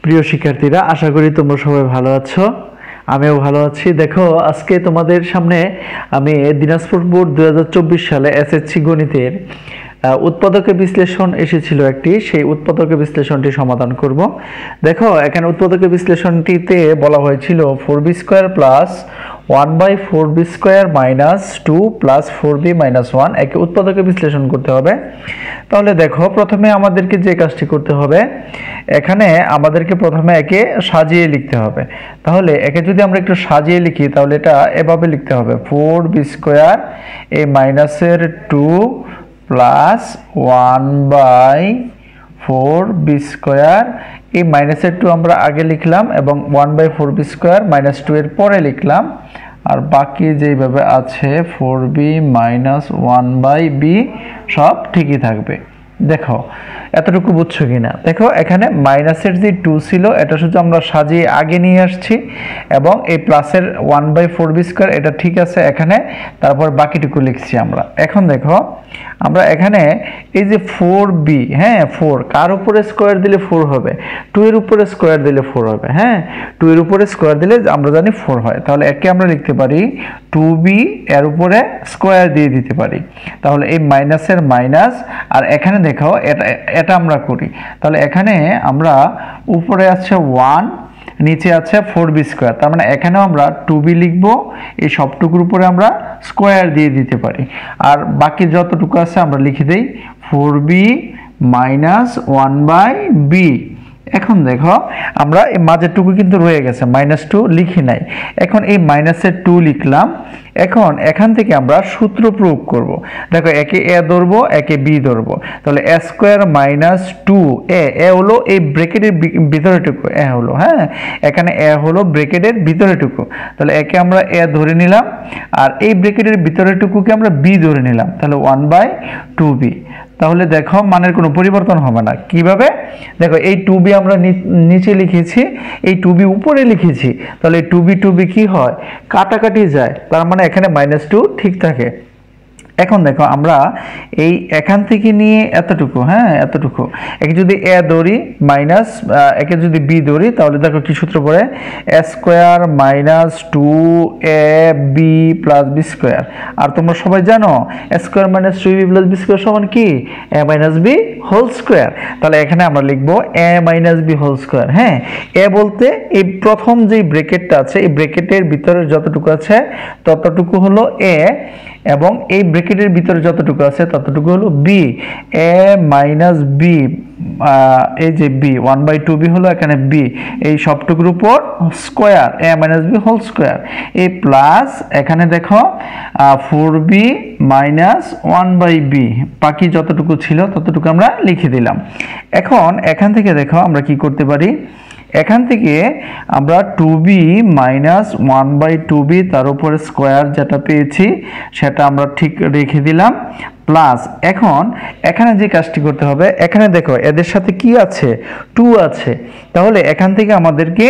প্রিয় শিক্ষার্থীরা, আশা করি তোমরা সবাই ভালো আছো। আমিও ভালো আছি। দেখো, আজকে তোমাদের সামনে আমি দিনাজপুর বোর্ড 2024 সালে এসএসসি গণিতের উৎপাদকের বিশ্লেষণ এসেছিল একটি, সেই উৎপাদকের বিশ্লেষণটি সমাধান করব। দেখো, এখানে উৎপাদকের বিশ্লেষণটিতে বলা হয়েছিল 4b² plus 1/4b² minus 2 plus 4b minus 1 একে উৎপাদকের বিশ্লেষণ করতে হবে। তাহলে দেখো, প্রথমে আমাদেরকে যে কাজটি করতে হবে, এখানে আমাদেরকে প্রথমে একে সাজিয়ে লিখতে হবে। তাহলে একে যদি আমরা একটু সাজিয়ে লিখি, তাহলে এটা এভাবে লিখতে হবে 4b² এ মাইনাসের 2 প্লাস 1/4b², এই মাইনাসের 2 আমরা আগে লিখলাম এবং 1/4b² মাইনাস 2 এর পরে লিখলাম, আর বাকি যেভাবে আছে 4b মাইনাস 1/b সব ঠিকই থাকবে। দেখো, এতটুকু বুঝছো কিনা? দেখো, এখানে মাইনাসের যে 2 ছিল এটা শুধু আমরা সাজিয়ে আগে নিয়ে আসছি, এবং এই প্লাসের 1/4b² এটা ঠিক আছে এখানে, তারপর বাকিটুকু লিখছি আমরা। এখন দেখো, আমরা এখানে এই যে 4b, হ্যাঁ 4 কার উপরে স্কোয়ার দিলে 4 হবে? 2 এর উপরে স্কোয়ার দিলে 4 হবে। হ্যাঁ, 2 এর উপরে স্কোয়ার দিলে আমরা জানি 4 হয়। তাহলে একে আমরা লিখতে পারি 2b এর উপরে স্কোয়ার দিয়ে দিতে পারি। তাহলে এই মাইনাসের মাইনাস, আর এখানে দেখো এটা আমরা করি। তাহলে এখানে আমরা উপরে আছে 1, নিচে আছে 4b², তার মানে এখানেও আমরা 2b লিখব, এই সবটুকুর উপরে আমরা স্কোয়ার দিয়ে দিতে পারি, আর বাকি যতটুকু আছে আমরা লিখে দেই 4b মাইনাস 1/b। এখন দেখো, আমরা এই মাঝেরটুকু কিন্তু রয়ে গেছে, -2 লিখি নাই। এখন এই মাইনাসের 2 লিখলাম। এখন এখান থেকে আমরা সূত্র প্রয়োগ করব। দেখো, একে এ ধরবো, একে বি ধরবো। তাহলে a² মাইনাস 2a, এ হলো এই ব্র্যাকেটের ভিতরেটুকু, এ হলো, হ্যাঁ এখানে এ হলো ব্র্যাকেটের ভিতরেটুকু। তাহলে একে আমরা এ ধরে নিলাম, আর এই ব্র্যাকেটের ভিতরেটুকুকে আমরা বি ধরে নিলাম। তাহলে 1/2b। তাহলে দেখো, মানের কোনো পরিবর্তন হবে না। কিভাবে? দেখো, এই 2b আমরা নিচে লিখেছি, এই 2b উপরে লিখেছি। তাহলে 2b কি হয়? কাটাকাটি যায়, তার মানে এখানে -2 ঠিক থাকে। এখন দেখো, আমরা এই এখান থেকে নিয়ে এতটুকু, হ্যাঁ এতটুকু, একে যদি এ ধরি মাইনাস, একে যদি বি ধরি, তাহলে দেখো কি সূত্র পড়ে, a² minus 2ab plus b²। আর তোমরা সবাই জানো a² minus 2ab plus b² সমান কি? a minus b whole square. তাহলে এখানে আমরা লিখবো a minus b whole square. হ্যাঁ, এ বলতে এই প্রথম যে ব্র্যাকেটটা আছে, এই ব্র্যাকেটের ভিতরে যতটুকু আছে ততটুকু হলো a, এবং এই ব্র্যাকেটের ভিতরে যতটুকু আছে ততটুকু হলো b। a মাইনাস b, এই যে b 1/2b হলো এখানে b, এই সবটুকুর উপর square a minus b whole square, এই প্লাস এখানে দেখো 4b মাইনাস 1/b, বাকি যতটুকু ছিল ততটুকু আমরা লিখে দিলাম। এখন এখান থেকে দেখো আমরা কি করতে পারি, এখান থেকে আমরা 2b মাইনাস 1/2b তার উপরে স্কোয়ার যেটা পেয়েছি সেটা আমরা ঠিক রেখে দিলাম, প্লাস এখন এখানে যে কাজটি করতে হবে, এখানে দেখো এদের সাথে কি আছে? 2 আছে। তাহলে এখান থেকে আমাদেরকে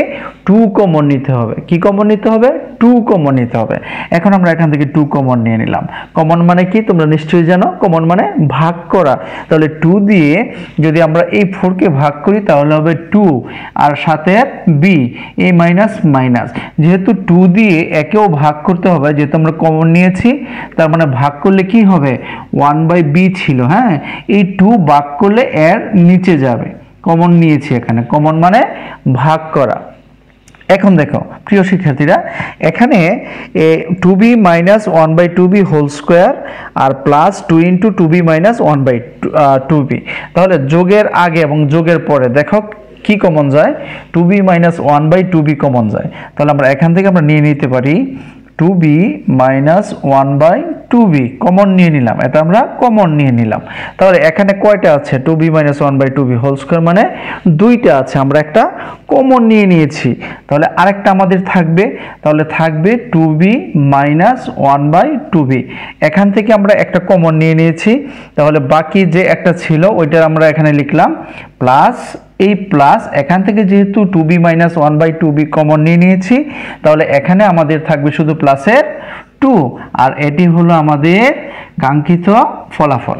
2 কমন নিতে হবে। কি কমন নিতে হবে? 2 কমন নিতে হবে। এখন আমরা এখান থেকে 2 কমন নিয়ে নিলাম। কমন মানে কি তোমরা নিশ্চয়ই জানো, কমন মানে ভাগ করা। তাহলে 2 দিয়ে যদি আমরা এই 4 কে ভাগ করি তাহলে হবে 2, আর সাথে b, এই মাইনাস মাইনাস, যেহেতু 2 দিয়ে একেও ভাগ করতে হবে, যেহেতু আমরা কমন নিয়েছি, তার মানে ভাগ করলে কি হবে? 1/b ছিল, হ্যাঁ এই 2 ভাগ করলে এর নিচে যাবে, কমন নিয়েছি এখানে, কমন মানে ভাগ করা। এখন দেখো প্রিয় শিক্ষার্থীরা, এখানে 2b minus 1/2b whole square আর plus 2 into 2b minus 1/2b, তাহলে যোগের আগে এবং যোগের পরে দেখো কি কমন যায়? 2b মাইনাস 1/2b কমন যায়। তাহলে আমরা এখান থেকে আমরা নিয়ে নিতে পারি 2b মাইনাস 1/2b কমন নিয়ে নিলাম, এটা আমরা কমন নিয়ে নিলাম। তাহলে এখানে কয়টা আছে? 2b minus 1/2b whole square মানে 2টা আছে, আমরা একটা কমন নিয়ে নিয়েছি। তাহলে আরেকটা আমাদের থাকবে, তাহলে থাকবে 2b মাইনাস 1/2b, এখান থেকে আমরা একটা কমন নিয়ে নিয়েছি। তাহলে বাকি যে একটা ছিল ওইটা আমরা এখানে লিখলাম, প্লাস এই প্লাস এখান থেকে যেহেতু 2b মাইনাস 1/2b কমন নিয়ে নিয়েছি, তাহলে এখানে আমাদের থাকবে শুধু প্লাসের 2, আর এটি হলো আমাদের কাঙ্ক্ষিত ফলাফল।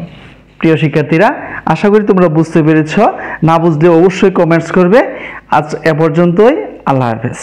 প্রিয় শিক্ষার্থীরা, আশা করি তোমরা বুঝতে পেরেছ। না বুঝলে অবশ্যই কমেন্টস করবে। আজ এ পর্যন্তই। আল্লাহ হাফেজ।